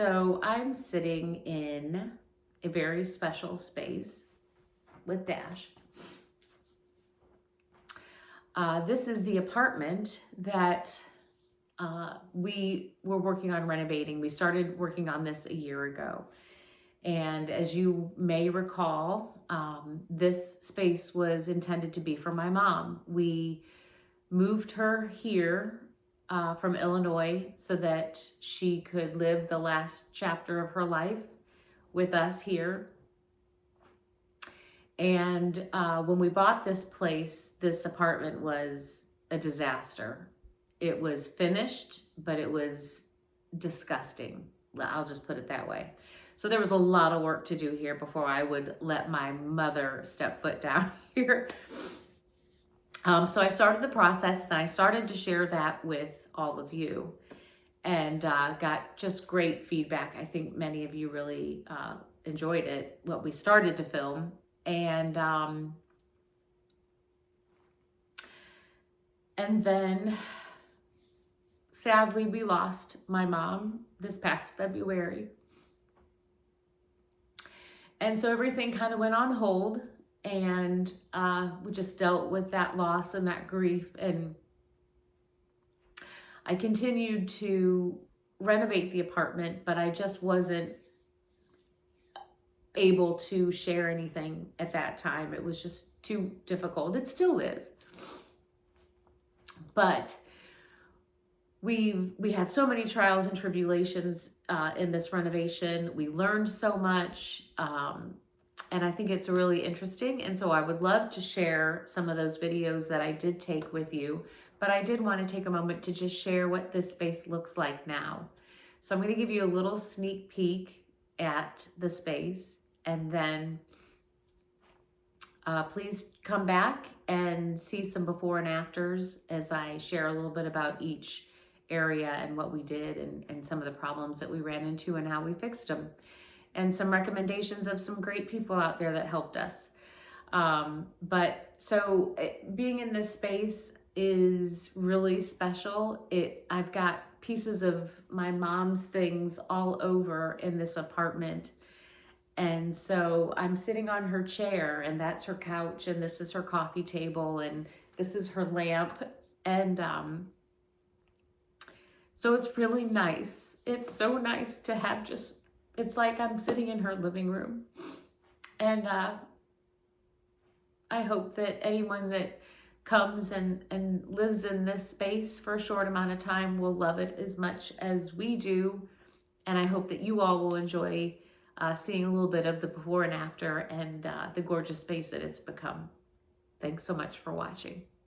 So I'm sitting in a very special space with Dash. This is the apartment that we were working on renovating. We started working on this a year ago. And as you may recall, this space was intended to be for my mom. We moved her here from Illinois so that she could live the last chapter of her life with us here. And when we bought this place, this apartment was a disaster. It was finished, but it was disgusting. I'll just put it that way. So there was a lot of work to do here before I would let my mother step foot down here. So I started the process and I started to share that with all of you and got just great feedback. I think many of you really enjoyed it, what we started to film. And then sadly we lost my mom this past February. And so everything kind of went on hold, and we just dealt with that loss and that grief. And I continued to renovate the apartment, but I just wasn't able to share anything at that time. It was just too difficult. It still is. But we had so many trials and tribulations in this renovation. We learned so much, and I think it's really interesting. And so I would love to share some of those videos that I did take with you, but I did want to take a moment to just share what this space looks like now. So I'm going to give you a little sneak peek at the space, and then please come back and see some before and afters as I share a little bit about each area and what we did and some of the problems that we ran into and how we fixed them, and some recommendations of some great people out there that helped us. Being in this space is really special. I've got pieces of my mom's things all over in this apartment. And so I'm sitting on her chair, and that's her couch, and this is her coffee table, and this is her lamp. And so it's really nice. It's so nice to have it's like I'm sitting in her living room. And I hope that anyone that comes and lives in this space for a short amount of time will love it as much as we do. And I hope that you all will enjoy seeing a little bit of the before and after and the gorgeous space that it's become. Thanks so much for watching.